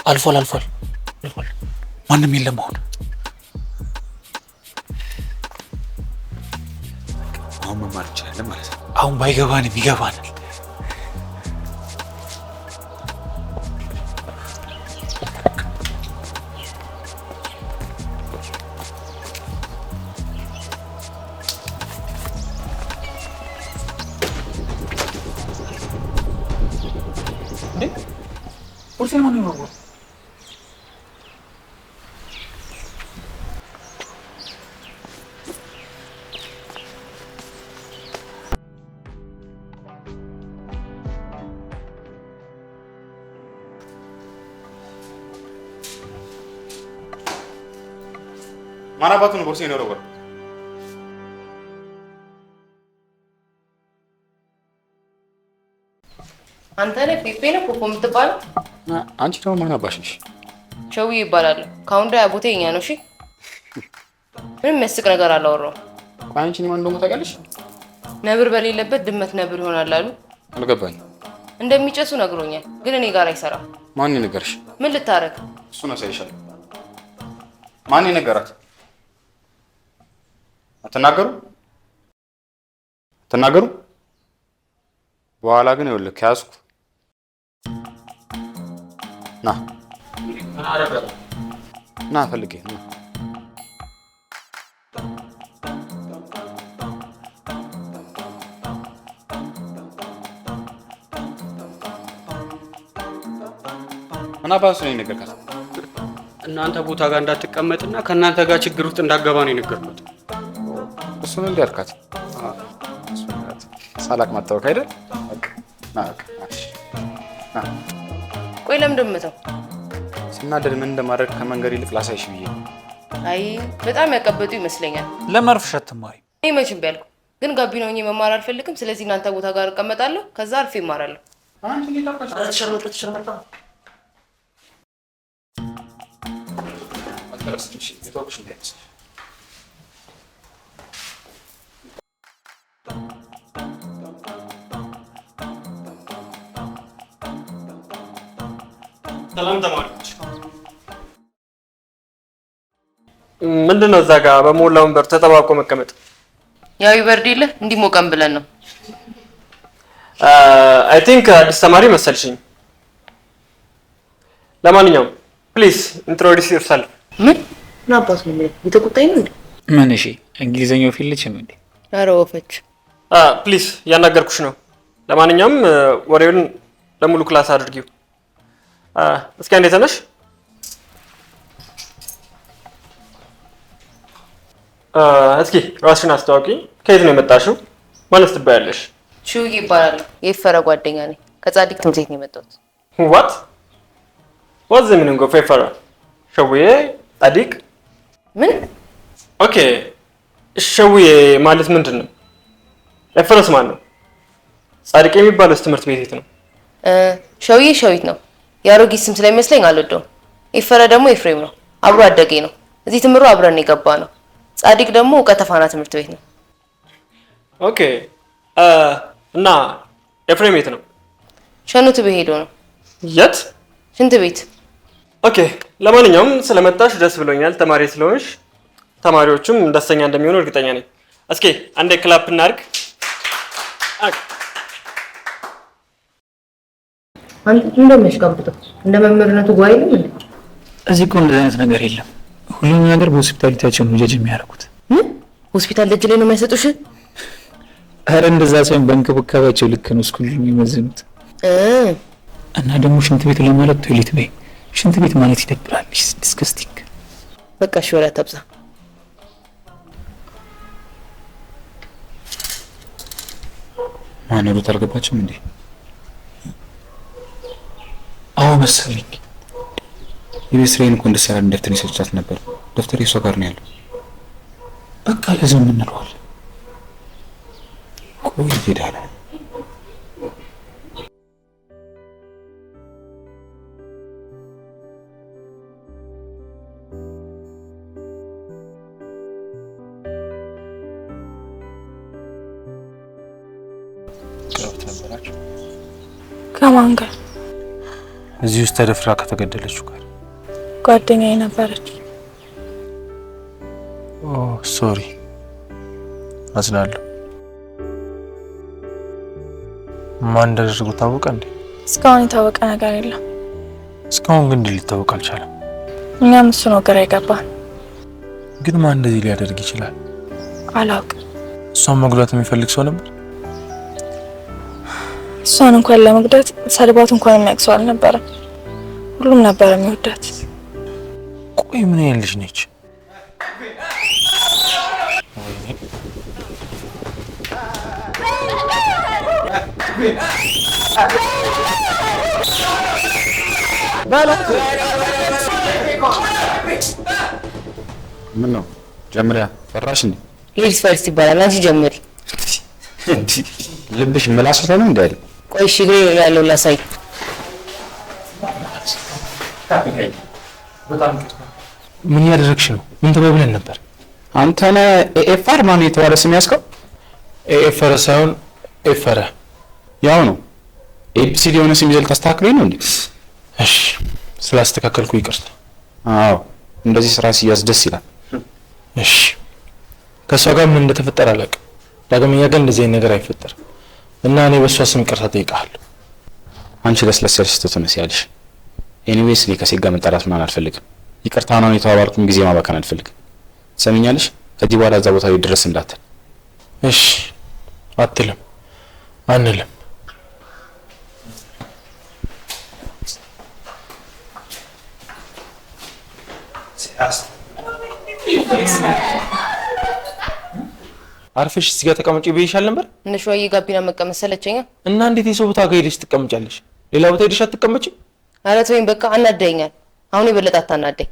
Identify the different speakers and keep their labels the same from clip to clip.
Speaker 1: አልፏል። ማንም የለም አሁን
Speaker 2: መማር እንችላለን ማለት ነው።
Speaker 1: አሁን ባይገባንም ይገባናል።
Speaker 2: ማን አባቱ ነው ቦርሴ ነው?
Speaker 3: አንተ ነህ ፔፔ ነው ፖፖ የምትባለው?
Speaker 2: አንቺ ደግሞ ማን አባሽ ነሽ?
Speaker 3: ሸዊ ይባላል። ካሁን ዳ ቦቴ የኛ ነው። እሺ ምንም የሚያስቅ ነገር አላወራሁም።
Speaker 2: አንቺ ማን እንደሆነ ታውቂያለሽ?
Speaker 3: ነብር በሌለበት ድመት ነብር ይሆናል አሉ።
Speaker 2: አልገባኝ።
Speaker 3: እንደሚጨሱ ነግሮኛል፣ ግን እኔ ጋር አይሰራም።
Speaker 2: ማን ነገርሽ?
Speaker 3: ምን ልታረግ?
Speaker 2: እሱን አሳይሻለሁ። ማን ነገራት? አትናገሩ። በኋላ ግን ይኸውልህ ከያዝኩ ና ፈልጌ ነው። ምን አባሱ ነው የነገርካት?
Speaker 4: እናንተ ቦታ ጋር እንዳትቀመጥና ከእናንተ ጋር ችግር ውስጥ እንዳገባ ነው የነገርኩት።
Speaker 2: እሱን እንዲያርካት ሳላቅ ማታወቅ አይደል?
Speaker 3: ቆይ ለምን ደምተው
Speaker 2: ስናደድ ምን እንደማድረግ ከመንገድ ይልቅ ላሳይሽ ብዬ።
Speaker 3: አይ በጣም ያቀበጡ ይመስለኛል።
Speaker 1: ለመርፍሸት ተማሪ
Speaker 3: እኔ መቼም ቢያልኩ ግን ጋቢ ነው እኔ መማር አልፈልግም። ስለዚህ እናንተ ቦታ ጋር እቀመጣለሁ፣ ከዛ አልፌ እማራለሁ።
Speaker 4: ሰላም ተማሪዎች። ምንድነው እዛ ጋር በሞላ ወንበር ተጠባብቆ መቀመጥ?
Speaker 3: ያው ይበርድልህ እንዲሞቀን ብለን ነው።
Speaker 4: አይ ቲንክ አዲስ ተማሪ መሰልሽኝ። ለማንኛውም ፕሊዝ ኢንትሮዲዩስ ዮርሰልፍ።
Speaker 3: ምን አባቱ ነው የተቆጣኝ ነው እንዴ?
Speaker 1: ምን? እሺ እንግሊዘኛው ፊልልችም እንዴ?
Speaker 3: ኧረ ወፈች።
Speaker 4: ፕሊዝ እያናገርኩሽ ነው። ለማንኛውም ወሬውን ለሙሉ ክላስ አድርጊው። እስኪ አንዴ ተነሽ። እስኪ ራስሽን አስተዋውቂ። ከየት ነው የመጣሽው? ማንስ ትባያለሽ?
Speaker 3: ሹይ ይባላል። የፈረ ጓደኛ ነኝ። ከጻድቅ ትምህርት ቤት ነው የመጣሁት።
Speaker 4: ዋት ዘ ሚኒንግ ኦፍ የፈረ? ሸውዬ ጻድቅ?
Speaker 3: ምን?
Speaker 4: ኦኬ ሸውዬ ማለት ምንድን ነው? የፈረስ ማን ነው? ጻድቅ የሚባለው ትምህርት ቤት ነው?
Speaker 3: ሸውዬ ሸዊት ነው። የአሮጊት ስም ስለሚመስለኝ አልወደውም። የፈረ ደግሞ ኤፍሬም ነው። አብሮ አደጌ ነው። እዚህ ትምሮ አብረን የገባ ነው። ጻድቅ ደግሞ እውቀተ ፋና ትምህርት ቤት ነው።
Speaker 4: ኦኬ እና ኤፍሬም የት ነው?
Speaker 3: ሸኑት በሄዶ ነው።
Speaker 4: የት?
Speaker 3: ሽንት ቤት።
Speaker 4: ኦኬ ለማንኛውም ስለመጣሽ ደስ ብሎኛል። ተማሪ ስለሆንሽ ተማሪዎቹም ደስተኛ እንደሚሆኑ እርግጠኛ ነኝ። እስኪ አንዴ ክላፕ እናድርግ።
Speaker 3: አንተ እንደምትሽቀብጠው እንደ መምህርነቱ ጓይ ነው እንዴ?
Speaker 1: እዚህ እኮ እንደዚህ አይነት ነገር የለም። ሁሉም ነገር በሆስፒታሊቲያቸው ነው ጀጅ የሚያደርጉት።
Speaker 3: ሆስፒታል ደጅ ላይ ነው የሚያሰጡሽ?
Speaker 1: አረ እንደዛ ሳይሆን በእንክብካቤያቸው ልክ ነው እስኩል የሚመዝኑት። እና ደግሞ ሽንት ቤት ለማለት ቶይሌት በይ። ሽንት ቤት ማለት ይደብራል። ዲስከስቲንግ።
Speaker 3: በቃ እሺ ወሬ አታብዛ።
Speaker 2: ማን ሩት አልገባችም እንዴ?
Speaker 1: አዎ መሰለኝ።
Speaker 2: የቤት ስራዬን እኮ እንድትሰራ ደብተር ይሰጫት ነበር። ደብተር የሷ ጋር ነው ያለው።
Speaker 1: በቃ ለዝም እንለዋለን።
Speaker 2: ቆይ ይሄዳል።
Speaker 5: ከማን ጋር? እዚህ ውስጥ ተደፍራ ከተገደለችው ጋር
Speaker 6: ጓደኛዬ ነበረች።
Speaker 5: ኦ ሶሪ አዝናለሁ። ማን እንዳደረገው ታወቀ እንዴ?
Speaker 6: እስካሁን የታወቀ ነገር የለም።
Speaker 5: እስካሁን ግን ሊታወቅ አልቻለም።
Speaker 6: እኛም እሱ ነው ግራ የገባን።
Speaker 5: ግን ማን እንደዚህ ሊያደርግ ይችላል?
Speaker 6: አላውቅም።
Speaker 5: እሷን መጉዳት የሚፈልግ ሰው ነበር?
Speaker 6: እሷን እንኳን ለመጉዳት ሰልባት እንኳን የሚያቅሰው አልነበረም። ሁሉም ነበር የሚወዳት።
Speaker 5: ቆይ ምን አይነት ልጅ ነች?
Speaker 2: ምን ነው ጀምሪያ ፈራሽ እንዴ?
Speaker 3: ሌዲስ ፈርስት ይባላል። አንቺ ጀምሪ።
Speaker 2: ልብሽ ምላስ ነው እንዴ?
Speaker 3: ቆይ እሺ ግሬ ያለው ላሳይ።
Speaker 5: ምን ያደረግሽ ነው? ምን ተባብለን ነበር?
Speaker 2: አንተ ነህ ኤኤፍአር ማን የተባለ ስም ያስከው?
Speaker 5: ኤኤፍአር ሳይሆን ኤፈረ
Speaker 2: ያው ነው። ኤቢሲዲ የሆነ ስም ይዘል ታስተካክለኝ ነው እንዴ?
Speaker 5: እሺ ስላስተካከልኩ ይቅርታ።
Speaker 2: አዎ እንደዚህ ስራ ሲያዝ ደስ ይላል።
Speaker 5: እሺ ከሷ ጋር ምን እንደተፈጠረ አላውቅም። ዳግመኛ ግን እንደዚህ አይነት ነገር አይፈጠርም እና እኔ በሷ ስም ይቅርታ ጠይቃለሁ።
Speaker 2: አንቺ ለስለስ ያልሽ ትመስያለሽ። ኤኒዌይስ እኔ ከሴት ጋር መጣላት ምናምን አልፈልግም። ይቅርታ ነው የተባባልኩኝ ጊዜ ማባከን አልፈልግም። ሰምኛለሽ? ከዚህ በኋላ እዛ ቦታ ላይ ድረስ እንዳትል።
Speaker 5: እሺ አትልም አንልም። አርፈሽ እዚህ ጋር ተቀመጪ ብዬሻል ነበር።
Speaker 3: እነ ሸዋዬ ጋቢና መቀመጥ ሰለቸኛ
Speaker 5: እና እንዴት የሰው ቦታ ጋር ሄደሽ ትቀመጫለሽ? ሌላ ቦታ ሄደሽ አትቀመጪም?
Speaker 3: ኧረ ተወኝ በቃ አናደኛል። አሁን የበለጠ አታናደኝ።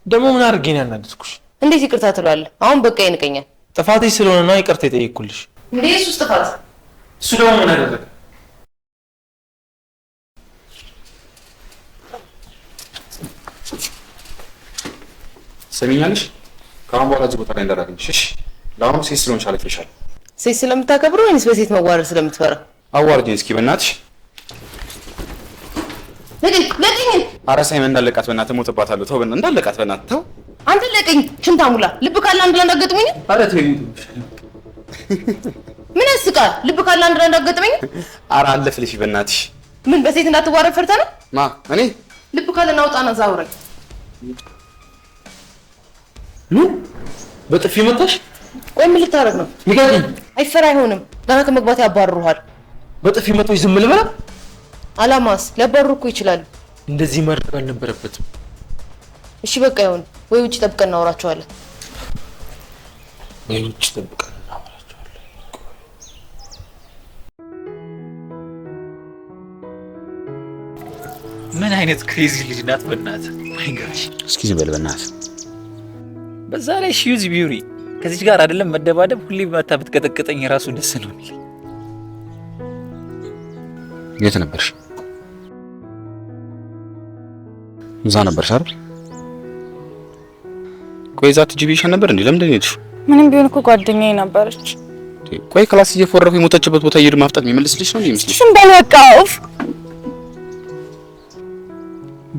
Speaker 5: ደግሞ ምን አድርጌ ነው ያናደድኩሽ?
Speaker 3: እንዴት ይቅርታ ትላለህ? አሁን በቃ ይንቀኛል።
Speaker 5: ጥፋትሽ ስለሆነ ነው ይቅርታ የጠየቅኩልሽ።
Speaker 3: እንዴ እሱስ ጥፋት?
Speaker 5: እሱ ደግሞ ምን አደረገ?
Speaker 2: ሰምኛለሽ? ከአሁን በኋላ እዚህ ቦታ ላይ እንዳላገኝሽ እሺ? ለአሁኑ ሴት ስለሆንሽ አልፌሻለሁ።
Speaker 3: ሴት ስለምታከብረው ወይስ በሴት መዋረድ ስለምትፈራ?
Speaker 2: አዋርጂኝ እስኪ በእናትሽ።
Speaker 3: ለቀኝ።
Speaker 2: ኧረ ሳይመን እንዳለቃት በእናትህ ሞትባታለሁ። ተው በእናትህ እንዳለቃት በእናትህ ተው።
Speaker 3: አንተ ለቀኝ። ሽንታ ሙላ። ልብ ካለ አንድ ላይ እንዳገጥመኝ።
Speaker 2: ኧረ ተይኝ።
Speaker 3: ምን ያስቃል? ልብ ካለ አንድ ላይ እንዳገጥመኝ።
Speaker 2: ኧረ አለፍልሽ በእናትሽ።
Speaker 3: ምን በሴት እንዳትዋረድ ፈርተህ ነው?
Speaker 2: ማ እኔ
Speaker 3: ልብ ካለ ናውጣና ዛውረኝ።
Speaker 5: ምን በጥፊ መታሽ?
Speaker 3: ቆይ ምን ልታረግ ነው?
Speaker 5: ንገሪኝ።
Speaker 3: አይፈራ አይሆንም። ገና ከመግባት ያባርሩሃል።
Speaker 5: በጥፊ መቶሽ ዝም ልበላ?
Speaker 3: አላማስ ሊያባርሩ እኮ ይችላሉ።
Speaker 5: እንደዚህ ማድረግ አልነበረበትም።
Speaker 3: እሺ በቃ ይሁን። ወይ ውጭ ጠብቀን እናወራቸዋለን።
Speaker 5: ወይ ውጭ ጠብቀን እናወራቸዋለን።
Speaker 1: ምን አይነት ክሬዚ ልጅ ናት በእናትህ! ማይ ጋድ!
Speaker 2: እስኪ ዝም በል በእናትህ።
Speaker 1: በዛ ላይ ሺዩዝ ቢዩሪ ከዚህ ጋር አይደለም መደባደብ፣ ሁሌ መታ ብትቀጠቅጠኝ ራሱ ደስ ነው የሚል።
Speaker 2: የት ነበርሽ? እዛ ነበርሽ አይደል? ቆይ እዛ ትጅቢሽ ነበር እንዴ? ለምን እንደሄድሽ?
Speaker 6: ምንም ቢሆን እኮ ጓደኛዬ ነበረች።
Speaker 2: ቆይ ክላስ እየፎረኩ የሞተችበት ቦታ ይሄድ ማፍጣት የሚመልስልሽ ነው እንዴ ይመስልሽ?
Speaker 6: ሽን በለቃው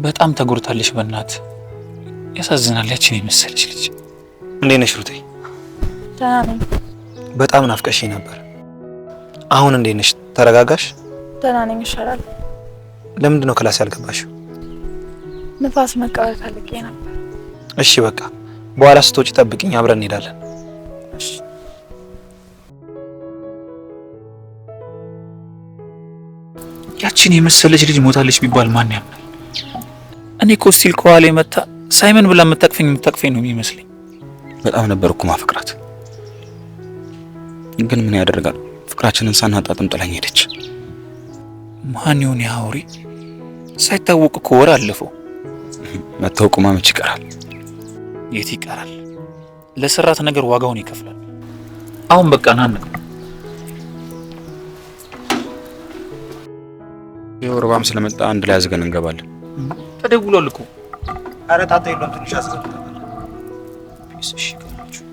Speaker 1: በጣም ተጎድታለሽ በእናትህ። ያሳዝናል። ያችን የመሰለች ልጅ።
Speaker 5: እንዴት ነሽ ሩቴ?
Speaker 6: ደህና ነኝ።
Speaker 5: በጣም ናፍቀሽ ነበር። አሁን እንዴት ነሽ? ተረጋጋሽ?
Speaker 6: ደህና ነኝ፣ ይሻላል።
Speaker 5: ለምንድን ነው ክላስ ያልገባሽው?
Speaker 6: ንፋስ መቀበል ፈልጌ ነበር።
Speaker 5: እሺ በቃ በኋላ ስትወጪ ጠብቂኝ፣ አብረን እንሄዳለን።
Speaker 6: እሺ።
Speaker 1: ያችን የመሰለች ልጅ ሞታለች ቢባል ማን ያምናል? እኔ እኮ ስቲል ከኋላ መታ ሳይመን ብላ የምታቅፈኝ ነው የሚመስለኝ።
Speaker 2: በጣም ነበር እኮ ማፍቅራት፣ ግን ምን ያደርጋል ፍቅራችንን ሳናጣጥም ጥላኝ ሄደች።
Speaker 1: ማን ይሁን ያውሪ? ሳይታወቅ እኮ ወር አለፈው።
Speaker 2: መታወቁማ መች ይቀራል?
Speaker 1: የት ይቀራል? ለሰራት ነገር ዋጋውን ይከፍላል። አሁን በቃ ናን
Speaker 2: የወርባም ስለመጣ አንድ ላይ አዝገን እንገባለን።
Speaker 1: ተደውሏል እኮ።
Speaker 5: ኧረ ጣጣ የለውም፣ ትንሽ አስገድታለሁ።
Speaker 1: እሺ ከናችሁ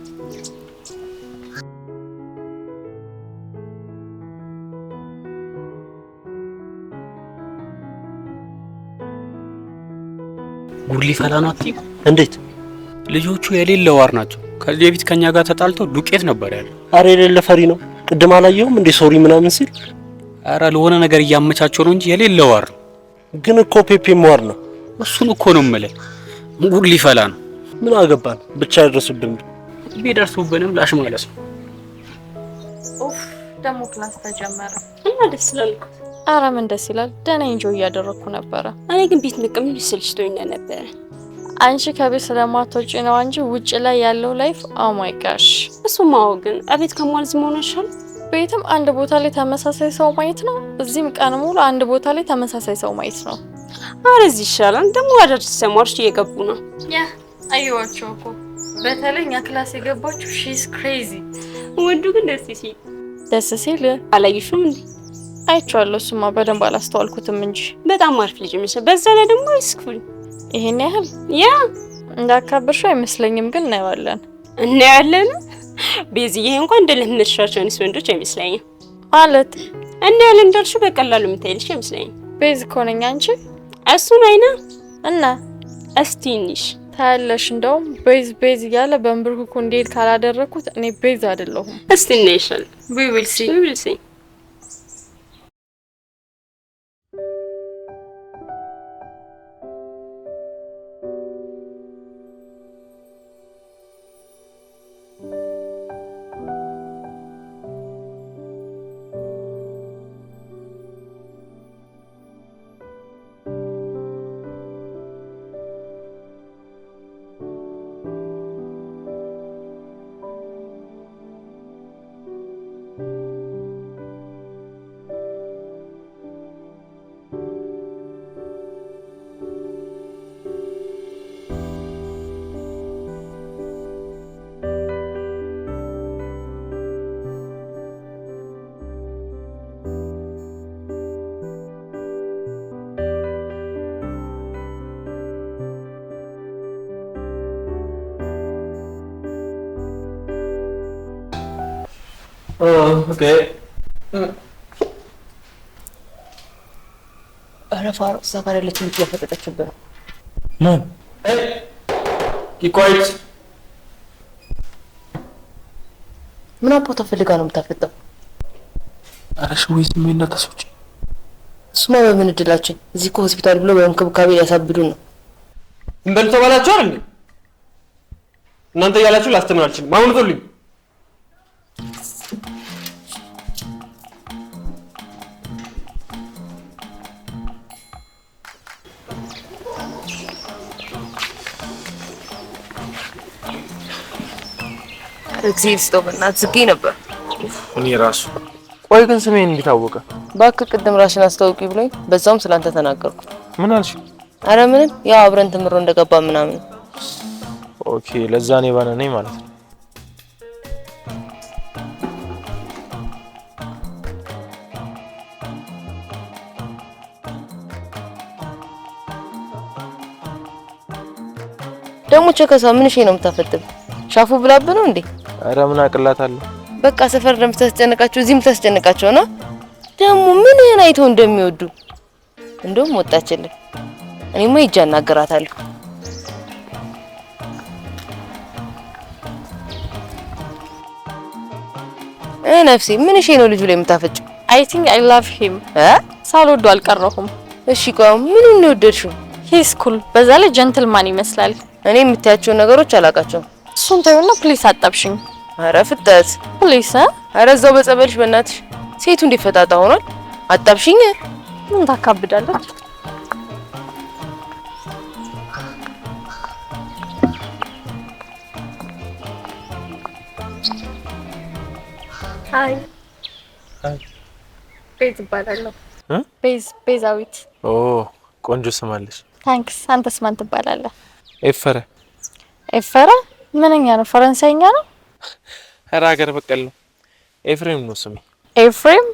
Speaker 7: ጉድ ሊፈላ ነው አትይም?
Speaker 8: እንዴት?
Speaker 7: ልጆቹ የሌለ ዋር ናቸው። ከዚህ በፊት ከኛ ጋር ተጣልተው ዱቄት ነበር ያለው።
Speaker 8: አረ የሌለ ፈሪ ነው። ቅድም አላየሁም እንዴ ሶሪ ምናምን ሲል?
Speaker 7: አረ ለሆነ ነገር እያመቻቸው ነው እንጂ የሌለ ዋር ነው።
Speaker 8: ግን እኮ ፔፔም ዋር ነው።
Speaker 7: እሱን እኮ ነው የምልህ። ጉድ ሊፈላ ነው።
Speaker 8: ምን አገባን ብቻ ያደርሱብን።
Speaker 7: ቢደርሱብንም ላሽ ማለት ነው።
Speaker 6: ኡፍ ደግሞ ክላስ ተጀመረ
Speaker 9: እና ደስ ይላል።
Speaker 6: አረ ምን ደስ ይላል። ደህና ኢንጆይ እያደረኩ ነበረ።
Speaker 9: እኔ ግን ቤት ንቅም ልስልሽቶኝ ነበር።
Speaker 6: አንቺ ከቤት ስለማትወጪ ነው እንጂ ውጭ ላይ ያለው ላይፍ ኦ ማይ ጋሽ።
Speaker 9: እሱማው ግን አቤት ከሟልዝ መሆንሻል።
Speaker 6: ቤትም አንድ ቦታ ላይ ተመሳሳይ ሰው ማየት ነው። እዚህም ቀን ሙሉ አንድ ቦታ ላይ ተመሳሳይ ሰው ማየት ነው።
Speaker 9: አረ እዚህ ይሻላል። ደግሞ አዳዲስ ተማሪዎች እየገቡ ነው።
Speaker 6: ያ አየዋቸው እኮ በተለይ እኛ ክላስ የገባችው ሺስ ክሬዚ።
Speaker 9: ወንዱ ግን ደስ ሲል
Speaker 6: አላየሽውም እንዴ? አይቻለሁ። እሱማ በደንብ አላስተዋልኩትም እንጂ
Speaker 9: በጣም አሪፍ ልጅ መስለ። በዛ ላይ ደግሞ ስኩል
Speaker 6: ይሄን ያህል
Speaker 9: ያ
Speaker 6: እንዳካበርሽ አይመስለኝም፣ ግን
Speaker 9: እናያለን። ቤዚዬ እንኳን እንደለመድሻቸው ወንዶች አይመስለኝም
Speaker 6: ማለት
Speaker 9: እናያለን እንዳልሽ በቀላሉ የምታይልሽ አይመስለኝም።
Speaker 6: ቤዝ እኮ ነኝ አንቺ።
Speaker 9: እሱን አይና
Speaker 6: እና
Speaker 9: እስቲንሽ
Speaker 6: ታያለሽ። እንደውም ቤዝ እያለ በእንብርኩ እንዴት ካላደረኩት እኔ ቤዝ አይደለሁም።
Speaker 9: እስቲንሽል
Speaker 6: we will see
Speaker 5: Okay.
Speaker 3: አረፋው ሰፈር ለችን እየፈጠጠችበት
Speaker 5: ማን? ኪኳይት
Speaker 3: ምን አባቷ ፈልጋ ነው የምታፈጠው?
Speaker 5: አረሽ ወይስ ምን እናታሶች?
Speaker 3: እሱማ በምን እድላችን እዚህ እኮ ሆስፒታል ብሎ በእንክብካቤ ያሳብዱን ነው።
Speaker 4: እንበልቶ ባላችሁ አይደል? እናንተ ያላችሁ ላስተምር አልችልም። ማሙኑልኝ
Speaker 3: እግዚአብሔር ስጦበና ዝጊ ነበር።
Speaker 5: እኔ ራሱ ቆይ ግን ስሜን እንዴት አወቀ?
Speaker 3: ባክ ቅድም ራስን አስተዋውቂ ብሎኝ በዛውም ስላንተ ተናገርኩ።
Speaker 5: ምን አልሽ?
Speaker 3: አረ ምንም ያው አብረን ተምሮ እንደገባ ምናምን።
Speaker 5: ኦኬ ለዛ ነው ባነነኝ ማለት ነው።
Speaker 3: ደግሞ ቸከሳ ምን እሺ ነው የምታፈጥብ? ሻፉ ብላብ ነው እንዴ?
Speaker 5: አረ ምን አቅላታለሁ።
Speaker 3: በቃ ሰፈር እንደምታስጨንቃቸው እዚህም ታስጨንቃቸው ነው። ደግሞ ምን አይተው እንደሚወዱ እንደውም ወጣችልኝ። እኔማ ሂጅ አናግራታለሁ። ነፍሴ ምን እሺ ነው ልጁ ላይ የምታፈጭው?
Speaker 6: I think I love him ሳልወዱ አልቀረሁም።
Speaker 3: እሺ ቆይ ምን ነው ወደድሽው?
Speaker 6: ሂስ ኩል በዛ ላይ ጀንትልማን ይመስላል።
Speaker 3: እኔ የምታያቸው ነገሮች አላቃቸውም።
Speaker 6: እሱን ተይውና ፕሊስ አጣብሽኝ።
Speaker 3: አረ ፍጠት
Speaker 6: ፕሊስ
Speaker 3: አረ እዛው በጸበልሽ በእናትሽ። ሴቱ እንዲፈጣጣ ሆኗል። አጣብሽኝ
Speaker 6: ምን ታካብዳለች? ሃይ ቤዝ እባላለሁ። ቤዛዊት።
Speaker 5: ኦ ቆንጆ ስም አለሽ።
Speaker 6: ታንክስ። አንተስ ማን ትባላለህ?
Speaker 5: ኤፈረ።
Speaker 6: ኤፈረ ምንኛ ነው? ፈረንሳይኛ ነው?
Speaker 5: ኧረ ሀገር በቀል ነው። ኤፍሬም ነው ስሜ።
Speaker 6: ኤፍሬም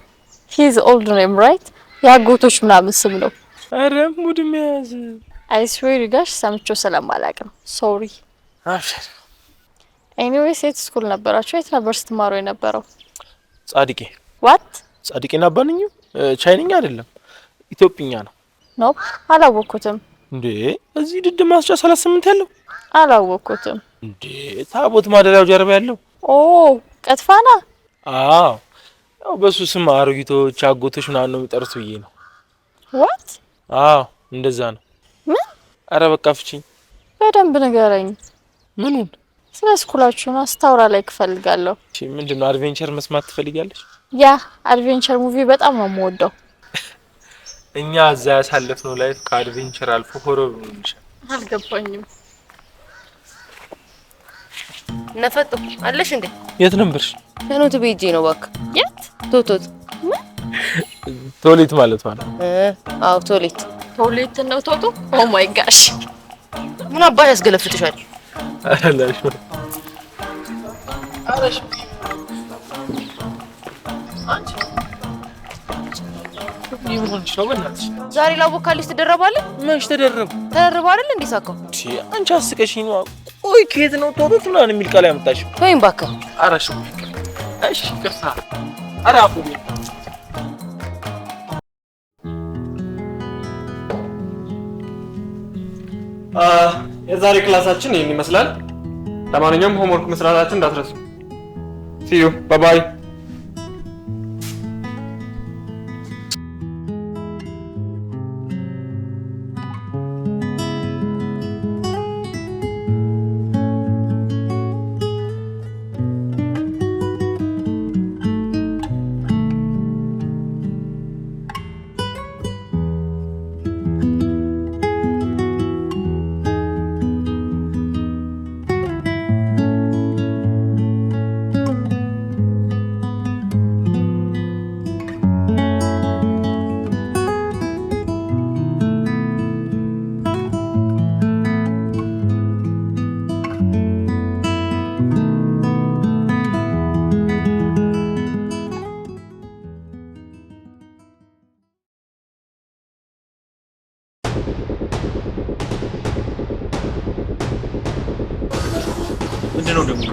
Speaker 6: ሂዝ ኦልድ ኔም ራይት? ያጎቶች ምናምን ስም ነው።
Speaker 5: ኧረ ሙድ መያዝ።
Speaker 6: አይ ስዌር ጋሽ ሰምቼው ስለማላውቅ ነው። ሶሪ።
Speaker 5: አብሽር።
Speaker 6: ኤኒዌይስ የት ስኩል ነበራችሁ? የት ነበር ስትማሩ የነበረው?
Speaker 5: ጻድቄ።
Speaker 6: ዋት?
Speaker 5: ጻድቄ ናባንኙ ቻይንኛ አይደለም ኢትዮጵኛ ነው።
Speaker 6: ኖፕ አላወኩትም።
Speaker 5: እንዴ እዚህ ድድ ማስጫ 38 ያለው
Speaker 6: አላወቅኩትም።
Speaker 5: እንዴ ታቦት ማደሪያው ጀርባ ያለው
Speaker 6: ኦ ቀጥፋና።
Speaker 5: አዎ ያው በሱ ስም አሮጊቶች አጎቶች ምናምን ነው የሚጠሩት ብዬ ነው።
Speaker 6: ዋት?
Speaker 5: አዎ እንደዛ ነው።
Speaker 6: ምን?
Speaker 5: አረ በቃ ፍቺኝ።
Speaker 6: በደንብ ንገረኝ።
Speaker 5: ምኑን?
Speaker 6: ስለ ስኩላችሁን አስታውራ ላይ እፈልጋለሁ።
Speaker 5: እሺ ምንድነው አድቬንቸር መስማት ትፈልጊያለሽ?
Speaker 6: ያ አድቬንቸር ሙቪ በጣም ነው የምወደው።
Speaker 5: እኛ እዛ ያሳለፍነው ላይፍ ከአድቬንቸር አልፎ ሆሮር ነው እንጂ
Speaker 6: አልገባኝም።
Speaker 3: ነፈጡ አለሽ እንዴ?
Speaker 5: የት ነበርሽ?
Speaker 3: ከኖት ቤጄ ነው እባክህ።
Speaker 6: የት?
Speaker 3: ቶቶት
Speaker 5: ቶሌት ማለት ነው።
Speaker 3: አዎ ቶሌት።
Speaker 6: ቶሌት ነው ቶቶ? ኦ ማይ ጋሽ
Speaker 3: ምን አባሽ ያስገለፍትሻል?
Speaker 5: አላሽ አላሽ አንቺ ይሁንሽ ነው በእናትሽ።
Speaker 3: ዛሬ ላቦካልሽ ትደረባለህ?
Speaker 5: መች ተደረቡ?
Speaker 3: ተደርባ አይደል እንዴ ሳካው?
Speaker 5: አንቺ አስቀሽኝ ነው። ቆይ ከየት ነው ቶቶት ምናምን የሚል ቃል ያመጣሽው?
Speaker 3: ወይም እባክህ
Speaker 5: አራሽ እሺ ከሳ አራፉ
Speaker 4: የዛሬ ክላሳችን ይህን ይመስላል። ለማንኛውም ሆምወርክ መስራታችን እንዳትረሱ። ሲ ዩ ባይ ባይ።
Speaker 7: ምንድነው ደግሞ